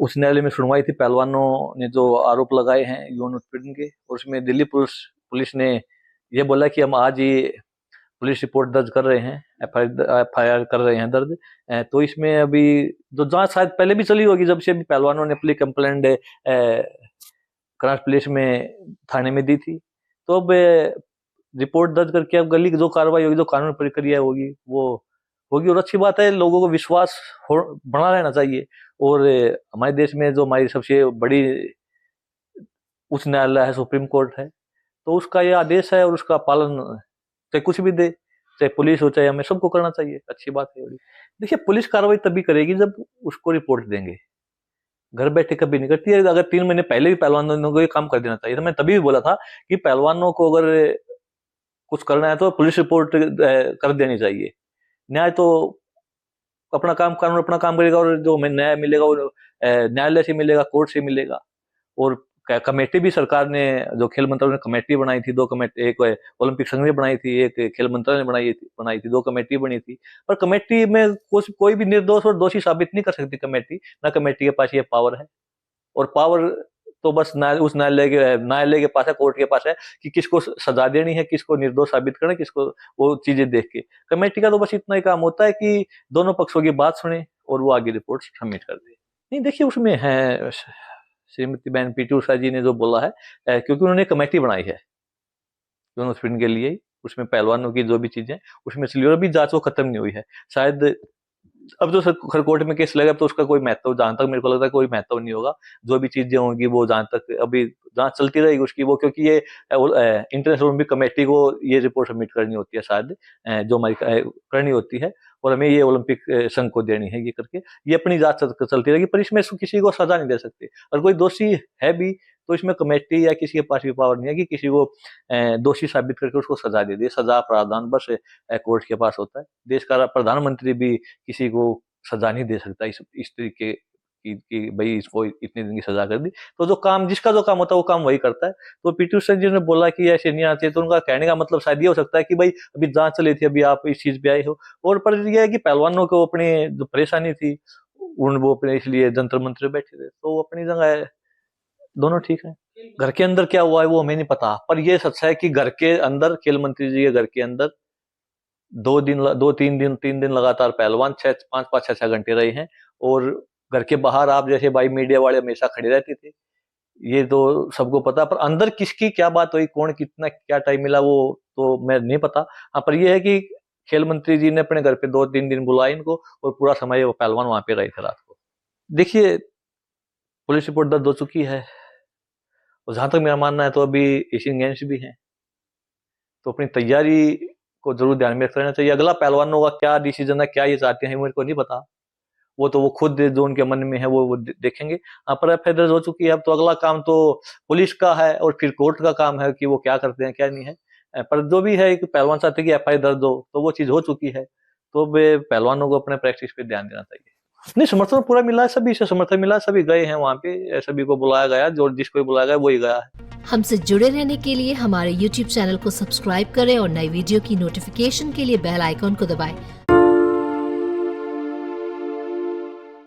उच्च न्यायालय में सुनवाई थी। पहलवानों ने जो आरोप लगाए हैं यौन उत्पीड़न के, और उसमें दिल्ली पुलिस ने ये बोला कि हम आज ही पुलिस रिपोर्ट दर्ज कर रहे हैं, एफआईआर कर रहे हैं दर्ज। तो इसमें अभी जो जांच शायद पहले भी चली होगी, जब से भी पहलवानों ने अपनी कंप्लेंट करनाल पुलिस में थाने में दी थी, तो अब रिपोर्ट दर्ज करके अब गली जो कार्रवाई होगी, जो कानून प्रक्रिया होगी वो होगी। और अच्छी बात है, लोगों को विश्वास बना रहना चाहिए। और हमारे देश में जो हमारी सबसे बड़ी उच्च न्यायालय है, सुप्रीम कोर्ट है, तो उसका ये आदेश है और उसका पालन चाहे कुछ भी दे, चाहे पुलिस हो चाहे हमें, सबको करना चाहिए। अच्छी बात है। देखिए, पुलिस कार्रवाई तभी करेगी जब उसको रिपोर्ट देंगे, घर बैठे कभी नहीं करती है। अगर 3 महीने पहले भी पहलवानों को ये काम कर देना चाहिए। तो मैं तभी भी बोला था कि पहलवानों को अगर कुछ करना है तो पुलिस रिपोर्ट कर देनी चाहिए। न्याय तो अपना काम, कानून अपना काम करेगा, और जो हमें न्याय मिलेगा वो न्यायालय से मिलेगा, कोर्ट से मिलेगा। और कमेटी भी सरकार ने, जो खेल मंत्रालय ने कमेटी बनाई थी, 2 कमेटी, एक ओलंपिक संघ ने बनाई थी, एक खेल मंत्रालय ने बनाई थी, 2 कमेटी बनी थी। पर कमेटी में कोई भी निर्दोष और दोषी साबित नहीं कर सकती कमेटी, ना कमेटी के पास ये पावर है। और पावर तो बस उस न्यायालय के पास है, कोर्ट के पास है कि किसको सजा देनी है, किसको निर्दोष साबित करना है, किसको, वो चीजें देख के। कमेटी का तो बस इतना ही काम होता है कि दोनों पक्षों की बात सुने और वो आगे रिपोर्ट सबमिट कर दे। नहीं, देखिए, उसमें है श्रीमती बहन पीटी उषा जी ने जो बोला है, क्योंकि उन्होंने कमेटी बनाई है यौन उत्पीड़न के लिए, उसमें पहलवानों की जो भी चीजें उसमें चली, और अभी जांच वो खत्म नहीं हुई है। शायद अब जो सर कोर्ट में केस लगेगा तो उसका कोई महत्व, जहां तक मेरे को लगता है, कोई महत्व नहीं होगा। जो भी चीजें होंगी वो जहां तक अभी जांच चलती रहेगी उसकी, वो क्योंकि ये इंटरनेशनल ओलंपिक कमेटी को ये रिपोर्ट सबमिट करनी होती है शायद, जो हमारी करनी होती है, और हमें ये ओलंपिक संघ को देनी है। ये करके ये अपनी जांच चलती रहेगी, पर इसमें किसी को सजा नहीं दे सकते। और कोई दोषी है भी तो इसमें कमेटी या किसी के पास भी पावर नहीं है कि किसी को दोषी साबित करके उसको सजा दे दे। सजा प्रावधान बस कोर्ट के पास होता है। देश का प्रधानमंत्री भी किसी को सजा नहीं दे सकता इस तरीके कि भाई इसको इतने दिन की सजा कर दी। तो जो काम, जिसका जो काम होता है वो काम वही करता है। तो पीटी उषा जी ने बोला कि ऐसे नहीं आते, तो उनका कहने का मतलब शायद ये हो सकता है कि भाई अभी जांच चली थी, अभी आप इस चीज पे आए हो। और पर यह है कि पहलवानों को अपनी जो परेशानी थी वो अपने इसलिए जंतर मंत्र बैठे थे, तो वो अपनी जगह है, दोनों ठीक है। घर के अंदर क्या हुआ है वो हमें नहीं पता, पर यह सच है कि घर के अंदर, खेल मंत्री जी के घर के अंदर 3 दिन लगातार पहलवान 5-6 घंटे रहे हैं। और घर के बाहर आप जैसे भाई मीडिया वाले हमेशा खड़े रहते थे, ये तो सबको पता। पर अंदर किसकी क्या बात हुई, कौन कितना क्या टाइम मिला, वो तो मैं नहीं पता। हाँ, पर यह है कि खेल मंत्री जी ने अपने घर पे 2-3 दिन बुलाए इनको, और पूरा समय वो पहलवान वहां पे रहे थे रात को। देखिए, पुलिस रिपोर्ट दर्ज हो चुकी है, और जहां तक मेरा मानना है तो अभी एशियन गेम्स भी हैं, तो अपनी तैयारी को जरूर ध्यान में रखना चाहिए। अगला पहलवानों का क्या डिसीजन है, क्या ये चाहते हैं, मेरे को नहीं पता। वो तो वो खुद जो उनके मन में है वो देखेंगे। हाँ, पर एफआईआर दर्ज हो चुकी है, अब तो अगला काम तो पुलिस का है और फिर कोर्ट का काम है कि वो क्या करते हैं क्या नहीं है। पर जो भी है कि पहलवान चाहते हैं कि एफआईआर दर्ज हो, तो वो चीज हो चुकी है। तो पहलवानों को अपने प्रैक्टिस पे ध्यान देना चाहिए। नहीं, समर्थन पूरा मिला है, सभी से समर्थन मिला, सभी गए हैं वहां पे, सभी को बुलाया गया, जो जिसको भी बुलाया गया वही गया है। हमसे जुड़े रहने के लिए हमारे YouTube चैनल को सब्सक्राइब करें और नई वीडियो की नोटिफिकेशन के लिए बेल आइकॉन को दबाएं।